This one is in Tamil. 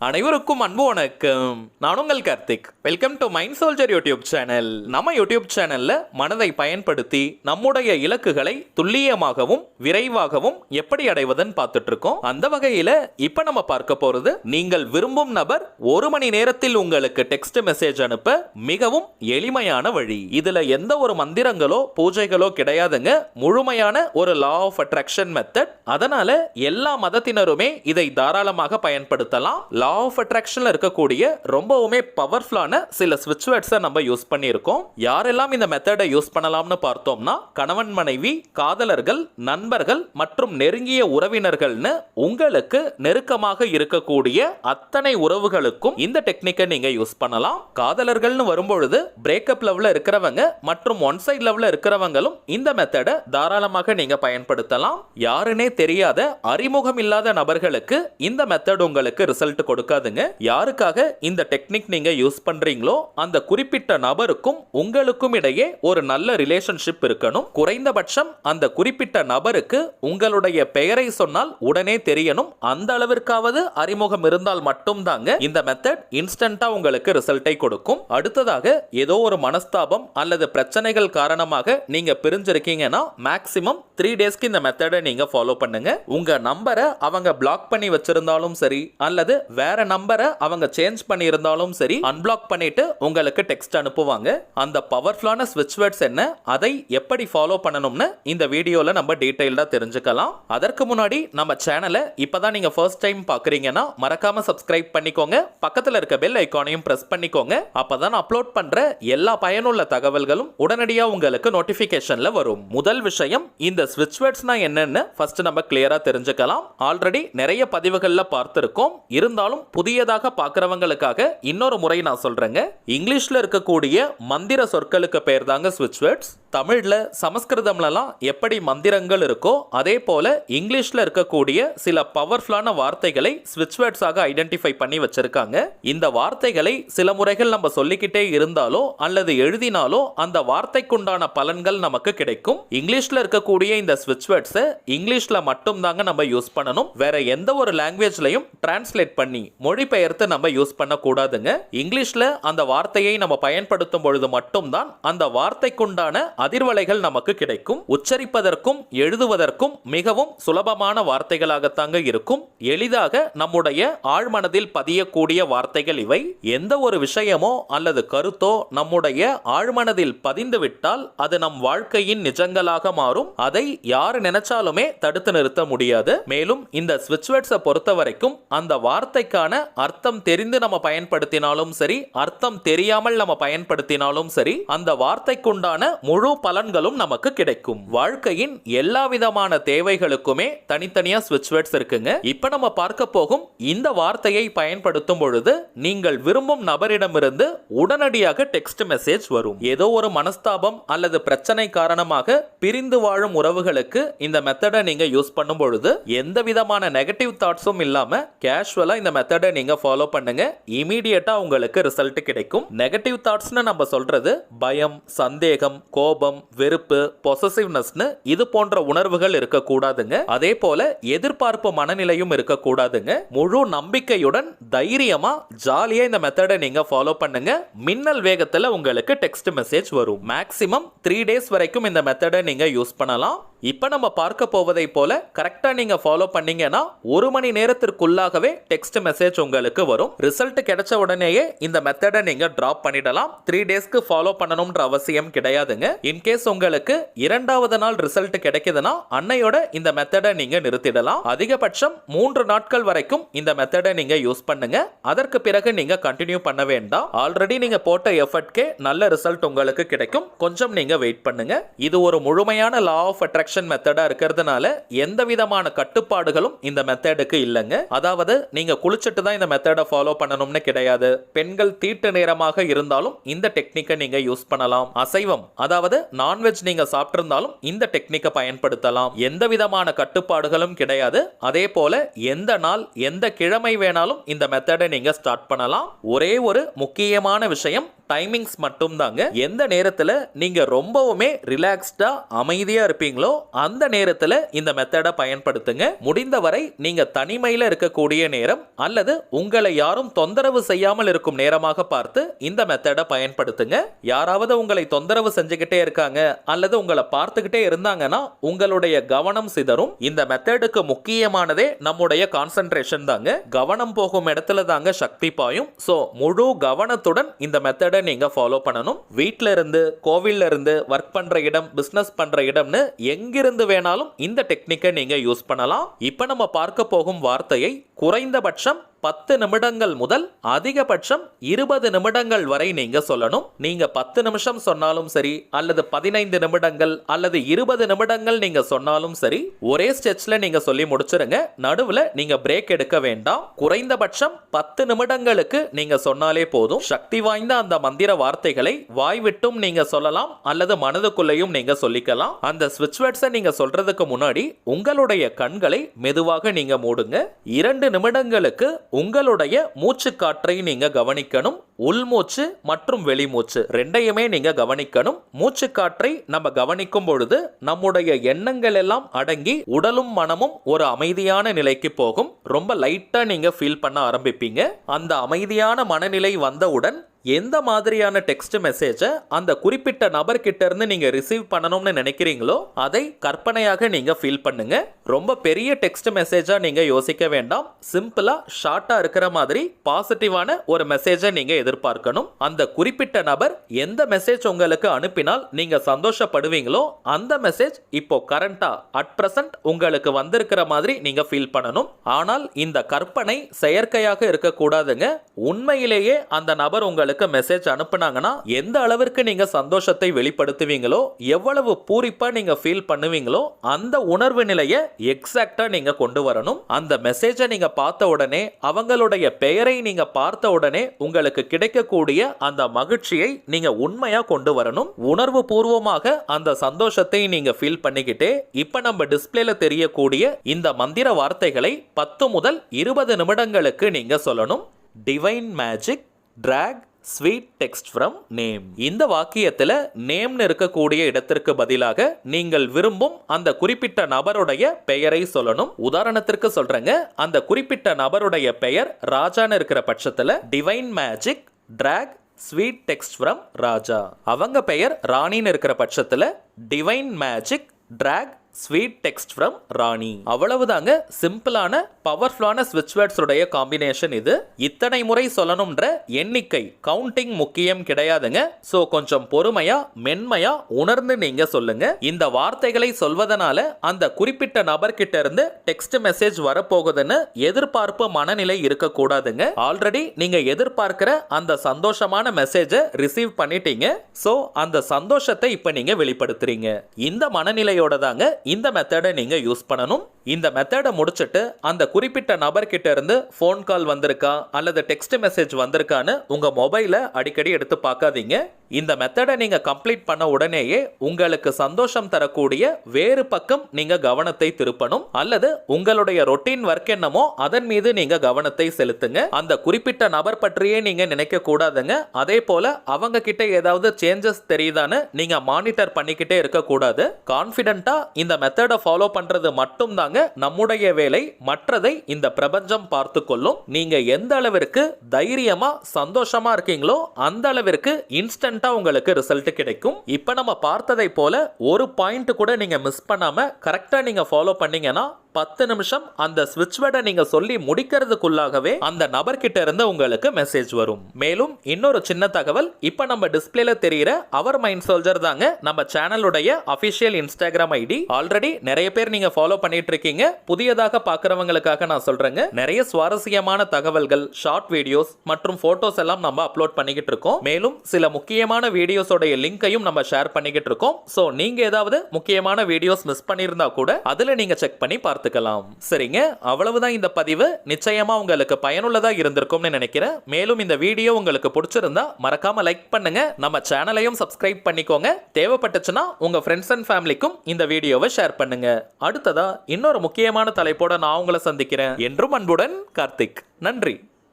அனைவருக்கும் அன்பு வணக்கம். நான் உங்கள் Karthik. Welcome to mind soldier YouTube channel. நம்ம யூடியூப் சேனல்ல மனதை பயன்படுத்தி நம்முடைய இலக்குகளை துல்லியமாகவும் விரைவாகவும் எப்படி அடைவதுன்னு பார்த்துட்டு இருக்கோம். அந்த வகையில இப்ப நம்ம பார்க்க போறது, நீங்கள் விரும்பும் நபர் 1 மணி நேரத்தில் உங்களுக்கு டெக்ஸ்ட் மெசேஜ் அனுப்ப மிகவும் எளிமையான வழி. இதுல எந்த ஒரு மந்திரங்களோ பூஜைகளோ கிடையாதுங்க. முழுமையான ஒரு லா ஆஃப் அட்ராக்ஷன் மெத்தட். அதனால எல்லா மதத்தினருமே இதை தாராளமாக பயன்படுத்தலாம். லா ஆஃப் அட்ராக்ஷன்ல இருக்கக்கூடிய ரொம்பவுமே பவர்ஃபுல்லான சில ஸ்விட்ச் வேர்ட்ஸை நம்ம யூஸ் பண்ணியிருக்கோம். யாரெல்லாம் இந்த மெத்தடை யூஸ் பண்ணலாம்னு பார்த்தோம்னா, கணவன் மனைவி, காதலர்கள், நண்பர்கள் மற்றும் நெருங்கிய உறவினர்கள்னு உங்களுக்கு நெருக்கமாக இருக்கக்கூடிய அத்தனை உறவுகளுக்கும் இந்த டெக்னிக்கை நீங்க யூஸ் பண்ணலாம். காதலர்கள்னு வரும்பொழுது பிரேக்கப் லெவல்ல இருக்கிறவங்க மற்றும் ஒன் சைட் லெவல்ல இருக்கிறவங்களும் இந்த மெத்தடை தாராளமாக நீங்க பயன்படுத்தலாம். யாருனே தெரியாத அறிமுகம் இல்லாத நபர்களுக்கு இந்த மெத்தட் உங்களுக்கு ரிசல்ட் கொடுக்காதுங்க. யாருக்காக இந்த டெக்னிக் நீங்க யூஸ் பண்றீங்களோ அந்த குறிப்பிட்ட நபருக்கும் உங்களுக்கும் இடையே ஒரு நல்ல ரிலேஷன்ஷிப் இருக்கணும். குறைந்தபட்சம் அந்த குறிப்பிட்ட நபருக்கு உங்களுடைய பெயரை சொன்னால் உடனே தெரியணும். அந்த அளவிற்காவது அறிமுகம் இருந்தால் மட்டும் தாங்க இந்த மெத்தட் இன்ஸ்டன்டா உங்களுக்கு ரிசல்ட்டை கொடுக்கும். அடுத்ததாக, ஏதோ ஒரு மனஸ்தாபம் அல்லது பிரச்சனைகள் காரணமாக நீங்க பிரிஞ்சிருக்கீங்கன்னா மேக்ஸிமம் 3 டேஸ்க்கு இந்த மெத்தடை நீங்க ஃபாலோ பண்ணுங்க. உங்க நம்பரை அவங்க பிளாக் பண்ணி வச்சிருந்தாலும் சரி, அல்லது வேற நம்பரை அவங்க சேஞ்ச் பண்ணி இருந்தாலும் சரி, அன்பிளாக் பண்ணிட்டு உங்களுக்கு டெக்ஸ்ட் அனுப்புவாங்க. அந்த பவர்ஃபுல்லான ஸ்விட்ச் வேர்ட்ஸ் என்ன, அதை எப்படி ஃபாலோ பண்ணணும்னு இந்த வீடியோல நம்ம டீடைல்டா தெரிஞ்சுக்கலாம். அதற்கு முன்னாடி நம்ம சேனலை இப்பதான் நீங்க ஃபர்ஸ்ட் டைம் பாக்குறீங்கன்னா மறக்காம சப்ஸ்கிரைப் பண்ணிக்கோங்க. பக்கத்துல இருக்க பெல் ஐகானையும் பிரஸ் பண்ணிக்கோங்க. அப்பதான் அப்லோட் பண்ற எல்லா பயனுள்ள தகவல்களும் உடனடியாக உங்களுக்கு நோட்டிபிகேஷன்ல வரும். முதல் விஷயம், இந்த ஸ்விட்ச் வேர்ட்ஸ்னா என்னன்னு ஃபர்ஸ்ட் நம்ம கிளியரா தெரிஞ்சுக்கலாம். ஆல்ரெடி நிறைய பதிவுகள்ல பார்த்திருக்கோம். இருந்தாலும் புதியதாக பார்க்கிறவங்களுக்காக இன்னொரு முறை நான் சொல்றேங்க. இங்கிலீஷ்ல இருக்கக்கூடிய மந்திர சொற்களுக்கு பேர் தாங்க ஸ்விட்ச் வேர்ட்ஸ். தமிழ்ல சமஸ்கிருதம்லாம் எப்படி மந்திரங்கள் இருக்கோ அதே போல இங்கிலீஷ்ல இருக்கக்கூடிய சில பவர்ஃபுல்லான வார்த்தைகளை ஸ்விட்ச் வேர்ட்ஸாக ஐடென்டிஃபை பண்ணி வச்சிருக்காங்க. இந்த வார்த்தைகளை சில முறைகள் நம்ம சொல்லிக்கிட்டே இருந்தாலோ அல்லது எழுதினாலோ அந்த வார்த்தைக்குண்டான பலன்கள் நமக்கு கிடைக்கும். இங்கிலீஷ்ல இருக்கக்கூடிய இந்த ஸ்விட்ச் வேர்ட்ஸை இங்கிலீஷ்ல மட்டும் தாங்க நம்ம யூஸ் பண்ணணும். வேற எந்த ஒரு லாங்குவேஜ்லயும் டிரான்ஸ்லேட் பண்ணி மொழிபெயர்த்து நம்ம யூஸ் பண்ண கூடாதுங்க. இங்கிலீஷ்ல அந்த வார்த்தையை நம்ம பயன்படுத்தும் பொழுது மட்டும்தான் அந்த வார்த்தைக்குண்டான அதிர்வலைகள் நமக்கு கிடைக்கும். உச்சரிப்பதற்கும் எழுதுவதற்கும் மிகவும் சுலபமான வார்த்தைகளாகத்தாங்க இருக்கும். எளிதாக நம்முடைய ஆழ்மனதில் பதியக்கூடிய வார்த்தைகள் இவை. எந்த ஒரு விஷயமோ அல்லது கருத்தோ நம்முடைய ஆழ்மனதில் பதிந்து விட்டால் அது நம் வாழ்க்கையின் நிஜங்களாக மாறும். அதை யார் நினைச்சாலுமே தடுத்து நிறுத்த முடியாது. மேலும் இந்த ஸ்விட்ச் வேர்ட்ஸை பொறுத்த வரைக்கும் அந்த வார்த்தைக்கான அர்த்தம் தெரிந்து நம்ம பயன்படுத்தினாலும் சரி, அர்த்தம் தெரியாமல் நம்ம பயன்படுத்தினாலும் சரி, அந்த வார்த்தைக்குண்டான முழு பலன்களும் நமக்கு கிடைக்கும். வாழ்க்கையின் எல்லா விதமான தேவைகளுக்குமே தனித்தனியா ஸ்விட்ச் வேர்ட்ஸ் இருக்குங்க. இப்ப நம்ம பார்க்க போகும் இந்த வார்த்தையை பயன்படுத்தும் பொழுது நீங்கள் விரும்பும் நபரிடமிருந்து உடனடியாக டெக்ஸ்ட் மெசேஜ் வரும். ஏதோ ஒரு மனஸ்தாபம் அல்லது பிரச்சனை காரணமாக பிரிந்து வாழும் உறவுகளுக்கு இந்த மெத்தடை நீங்க யூஸ் பண்ணும் பொழுது எந்த விதமான நெகட்டிவ் தாட்ஸும் இல்லாம கேஷுவலா இந்த மெத்தடை நீங்க ஃபாலோ பண்ணுங்க. இமீடியட்டா உங்களுக்கு ரிசல்ட் கிடைக்கும். நெகட்டிவ் தாட்ஸ்னு நம்ம சொல்றது பயம், சந்தேகம், கோபம், வெறுப்பு, பொசசிவ்னஸ்னு இது போன்ற உணர்வுகள் இருக்க கூடாதுங்க. அதே போல எதிர்பார்ப்பு மனநிலையும் இருக்க கூடாதுங்க. முழு நம்பிக்கையுடன் தைரியமா ஜாலியா இந்த மெத்தடை நீங்க ஃபாலோ பண்ணுங்க. மின்னல் வேகத்துல உங்களுக்கு டெக்ஸ்ட் மெசேஜ் வரும். மேக்ஸிமம் 3 டேஸ் வரைக்கும் இந்த மெத்தடை நீங்க யூஸ் பண்ணலாம். இப்ப நம்ம பார்க்க போவதை போல கரெக்டா நீங்க ஃபாலோ பண்ணீங்கன்னா 1 மணி நேரத்திற்குள்ளாகவே டெக்ஸ்ட் மெசேஜ் உங்களுக்கு வரும். ரிசல்ட் கிடைச்ச உடனேயே இந்த மெத்தடை நீங்க டிராப் பண்ணிடலாம். 3 டேஸ்க்கு ஃபாலோ பண்ணணும்ன்ற அவசியம் கிடையாதுங்க. இன்கேஸ் உங்களுக்கு 2வது நாள் ரிசல்ட் கிடைக்குதுன்னா அன்னையோட இந்த மெத்தடை நீங்க நிறுத்திடலாம். அதிகபட்சம் 3 நாட்கள் வரைக்கும் இந்த மெத்தடை நீங்க யூஸ் பண்ணுங்க. அதற்கு பிறகு நீங்க கண்டினியூ பண்ண வேண்டாம். ஆல்ரெடி நீங்க போட்ட எஃபர்ட்கே நல்ல ரிசல்ட் உங்களுக்கு கிடைக்கும். கொஞ்சம் நீங்க வெயிட் பண்ணுங்க. இது ஒரு முழுமையான லா ஆஃப் அட்ராக்ஷன் மெத்தடா இருக்கிறதுனால எந்த விதமான கட்டுப்பாடுகளும் இந்த மெத்தடுக்கு இல்லைங்க. அதாவது நீங்க குளிச்சிட்டு தான் இந்த மெத்தடை ஃபாலோ பண்ணணும்னு கிடையாது. பெண்கள் தீட்டு நேரமாக இருந்தாலும் இந்த டெக்னிக்கை நீங்க யூஸ் பண்ணலாம். அசைவம், அதாவது நான்வெஜ் நீங்க சாப்பிட்டிருந்தாலும் இந்த டெக்னிக்கை பயன்படுத்தலாம். எந்த விதமான கட்டுப்பாடுகளும் கிடையாது. அதே போல எந்த நாள் எந்த கிழமை வேணாலும் இந்த மெத்தடை நீங்க ஸ்டார்ட் பண்ணலாம். ஒரே ஒரு முக்கியமான விஷயம், டைமிங்ஸ் மட்டும் தாங்க. எந்த நேரத்தில் நீங்க ரொம்பவுமே ரிலாக்ஸ்டா அமைதியா இருப்பீங்களோ அந்த நேரத்துல இந்த மெத்தடை பயன்படுத்துங்க. முடிந்தவரை நீங்க தனிமையில இருக்கக்கூடிய நேரம் அல்லது உங்களை யாரும் தொந்தரவு செய்யாமல் இருக்கும் நேரமாக பார்த்து இந்த மெத்தடை பயன்படுத்துங்க. யாராவது உங்களை தொந்தரவு செஞ்சுக்கிட்டே இருக்காங்க அல்லது உங்களை பார்த்துக்கிட்டே இருந்தாங்கன்னா உங்களுடைய கவனம் சிதறும். இந்த மெத்தடுக்கு முக்கியமானதே நம்முடைய கான்சென்ட்ரேஷன் தாங்க. கவனம் போகும் இடத்துல தாங்க சக்தி பாயும். சோ முழு கவனத்துடன் இந்த மெத்தடை நீங்க ஃபாலோ பண்ணணும். வீட்ல இருந்து, கோவில்ல இருந்து, ஒர்க் பண்ற இடம், பிசினஸ் பண்ற இடம்னு எங்கிருந்து வேணாலும் இந்த டெக்னிக்கை நீங்க யூஸ் பண்ணலாம். இப்ப நம்ம பார்க்க போகும் வார்த்தையை குறைந்தபட்சம் 10 நிமிடங்கள் முதல் அதிகபட்சம் 20 நிமிடங்கள் வரை நீங்க சொல்லணும். நீங்க 10 நிமிஷம் சொன்னாலும் சரி அல்லது 15 நிமிடங்கள் அல்லது 20 நிமிடங்கள் நீங்க சொன்னாலும் சரி, ஒரே ஸ்டெச்ல நீங்க சொல்லி முடிச்சிருங்க. நடுவுல நீங்க பிரேக் எடுக்க வேண்டாம். குறைந்தபட்சம் 10 நிமிடங்களுக்கு நீங்க சொன்னாலே போதும். சக்தி வாய்ந்த அந்த மந்திர வார்த்தைகளை வாய் விட்டும் நீங்க சொல்லலாம் அல்லது மனதுக்குள்ளேயும் நீங்க சொல்லிக்கலாம். அந்த ஸ்விட்ச் வேர்ட்ஸை நீங்க சொல்றதுக்கு முன்னாடி உங்களுடைய கண்களை மெதுவாக நீங்க மூடுங்க. 2 நிமிடங்களுக்கு உங்களுடைய மூச்சு காற்றை நீங்க கவனிக்கணும். உள்மூச்சு மற்றும் வெளிமூச்சு ரெண்டையுமே நீங்க கவனிக்கணும். மூச்சு காற்றை நம்ம கவனிக்கும் பொழுது நம்முடைய எண்ணங்கள் எல்லாம் அடங்கி உடலும் மனமும் ஒரு அமைதியான நிலைக்கு போகும். ரொம்ப லைட்டா நீங்க ஃபீல் பண்ண ஆரம்பிப்பீங்க. அந்த அமைதியான மனநிலை வந்தவுடன் எந்த மாதிரியான டெக்ஸ்ட் மெசேஜை அந்த குறிப்பிட்ட நபர்கிட்ட இருந்து நீங்க ரிசீவ் பண்ணணும்னு நினைக்கிறீங்களோ அதை கற்பனையாக நீங்க ஃபீல் பண்ணுங்க. ரொம்ப பெரிய டெக்ஸ்ட் மெசேஜா நீங்க யோசிக்க வேண்டாம். சிம்பிளா ஷார்ட்டா இருக்கிற மாதிரி பாசிட்டிவான ஒரு மெசேஜை நீங்க எதிர்பார்க்கணும். அந்த குறிப்பிட்ட நபர் எந்த மெசேஜ் உங்களுக்கு அனுப்பினால் நீங்க சந்தோஷப்படுவீங்களோ அந்த மெசேஜ் இப்போ கரண்டா அட் பிரசன்ட் உங்களுக்கு வந்திருக்கிற மாதிரி நீங்க ஃபீல் பண்ணணும். ஆனால் இந்த கற்பனை செயற்கையாக இருக்கக்கூடாதுங்க. உண்மையிலேயே அந்த நபர் உங்களுக்கு மெசேஜ் அனுப்புனாங்கன்னா எந்த அளவிற்கு நீங்க சந்தோஷத்தை வெளிப்படுத்துவீங்களோ, எவ்வளவு பூரிப்பா நீங்க ஃபீல் பண்ணுவீங்களோ அந்த உணர்வு நிலையை எக்ஸாக்ட்டா நீங்க கொண்டு வரணும். அந்த மெசேஜை நீங்க பார்த்த உடனே, அவங்களுடைய பெயரை நீங்க பார்த்த உடனே உங்களுக்கு கிடைக்கக்கூடிய அந்த மகிழ்ச்சியை நீங்க உண்மையா கொண்டு வரணும். உணர்வு பூர்வமாக அந்த சந்தோஷத்தை நீங்க ஃபீல் பண்ணிக்கிட்டே இப்ப நம்ம டிஸ்பிளேல தெரியக்கூடிய இந்த மந்திர வார்த்தைகளை 10 முதல் 20 நிமிடங்களுக்கு நீங்க சொல்லணும். Divine magic track sweet text from name. இந்த வாக்கியத்தில் நேம்னு இருக்கக்கூடிய இடத்திற்கு பதிலாக நீங்கள் விரும்பும் அந்த குறிப்பிட்ட நபருடைய பெயரை சொல்லணும். உதாரணத்திற்கு சொல்றேங்க, அந்த குறிப்பிட்ட நபருடைய பெயர் ராஜான்னு இருக்கிற பட்சத்தில் divine magic track sweet text from Raja. அவங்க பெயர் ராணின்னு இருக்கிற பட்சத்தில் divine magic track sweet text from Rani. அவ்வளவுதாங்க. சிம்பிளான பவர்ஃபுல்லான ஸ்விட்ச் வேர்ட்ஸ் உடைய காம்பினேஷன் இது. இத்தனை முறை சொல்லணும்ன்ற எண்ணிக்கை கவுண்டிங் முக்கியம் கிடையாதுங்க. சோ கொஞ்சம் பொறுமையா மென்மையா உணர்ந்து நீங்க சொல்லுங்க. இந்த வார்த்தைகளை சொல்வதனால அந்த குறிப்பிட்ட நபர்கிட்ட இருந்து டெக்ஸ்ட் மெசேஜ் வரப்போகுதுன்னு எதிர்பார்ப்பு மனநிலை இருக்கக்கூடாதுங்க. ஆல்ரெடி நீங்க எதிர்பார்க்கிற அந்த சந்தோஷமான மெசேஜை ரிசீவ் பண்ணிட்டீங்க. சோ அந்த சந்தோஷத்தை இப்ப நீங்க வெளிப்படுத்துறீங்க. இந்த மனநிலையோட தாங்க இந்த மெத்தடை நீங்க யூஸ் பண்ணணும். இந்த மெத்தடை முடிச்சிட்டு அந்த குறிப்பிட்ட நபர்கிட்ட இருந்து ஃபோன் கால் வந்திருக்கா அல்லது டெக்ஸ்ட் மெசேஜ் வந்திருக்கான்னு உங்க மொபைலை அடிக்கடி எடுத்து பார்க்காதீங்க. இந்த மெத்தடை நீங்க கம்ப்ளீட் பண்ண உடனேயே உங்களுக்கு சந்தோஷம் தரக்கூடிய வேறு பக்கம் நீங்க கவனத்தை திருப்பணும். அல்லது உங்களுடைய ரொட்டீன் ஒர்க் என்னமோ அதன் மீது நீங்க கவனத்தை செலுத்துங்க. அந்த குறிப்பிட்ட நபர் பற்றியே நீங்க நினைக்க கூடாதுங்க. அதே போல அவங்க கிட்ட ஏதாவது சேஞ்சஸ் தெரியுதான்னு நீங்க மானிட்டர் பண்ணிக்கிட்டே இருக்க கூடாது. கான்பிடென்ட்டா இந்த மெத்தடை ஃபாலோ பண்றது மட்டும் தாங்க நம்முடைய வேலை. மற்றதை இந்த பிரபஞ்சம் பார்த்து கொள்ளும். நீங்க எந்த அளவிற்கு தைரியமா சந்தோஷமா இருக்கீங்களோ அந்த அளவிற்கு இன்ஸ்டன்டா உங்களுக்கு ரிசல்ட் கிடைக்கும். இப்ப நம்ம பார்த்ததை போல ஒரு பாயிண்ட் கூட நீங்க மிஸ் பண்ணாம கரெக்டா நீங்க ஃபாலோ பண்ணீங்கன்னா 10 நிமிஷம் அந்த ஸ்விட்ச் வேர்டை நீங்க சொல்லி முடிக்கிறதுக்குள்ளாகவே அந்த நபர்கிட்ட இருந்து உங்களுக்கு மெசேஜ் வரும். மேலும் இன்னொரு சின்ன தகவல், இப்ப நம்ம டிஸ்பிளேல தெரியிற அவர் மைண்ட் சோல்ஜர் தாங்க நம்ம சேனலுடைய அபிஷியல் இன்ஸ்டாகிராம் ஐடி. ஆல்ரெடி நிறைய பேர் நீங்க ஃபாலோ பண்ணிட்டு இருக்கீங்க. புதியதாக பார்க்கறவங்களுக்காக நான் சொல்றேங்க, நிறைய சுவாரஸ்யமான தகவல்கள், ஷார்ட் வீடியோஸ் மற்றும் போட்டோஸ் எல்லாம் நம்ம அப்லோட் பண்ணிக்கிட்டு இருக்கோம். மேலும் சில முக்கியமான வீடியோஸோட லிங்கையும் நம்ம ஷேர் பண்ணிக்கிட்டு இருக்கோம். சோ நீங்க ஏதாவது முக்கியமான வீடியோஸ் மிஸ் பண்ணியிருந்தா கூட அதுல நீங்க செக் பண்ணி பார்த்து சரிங்க. அவ்வளவுதான் இந்த பதிவு. நிச்சயமா உங்களுக்கு பயனுள்ளதா இருந்திருக்கும்னு நினைக்கிறேன். மேலும் இந்த வீடியோ உங்களுக்கு பிடிச்சிருந்தா மறக்காம லைக் பண்ணுங்க. நம்ம சேனலையும் சப்ஸ்கிரைப் பண்ணிக்கோங்க. தேவைப்பட்டுச்சுன்னா உங்க ஃப்ரெண்ட்ஸ் அண்ட் ஃபேமிலிக்கும் இந்த வீடியோவை ஷேர் பண்ணுங்க. அடுத்ததா இன்னொரு முக்கியமான தலைப்போட நான் உங்களை சந்திக்கிறேன். என்றும் அன்புடன் கார்த்திக். நன்றி.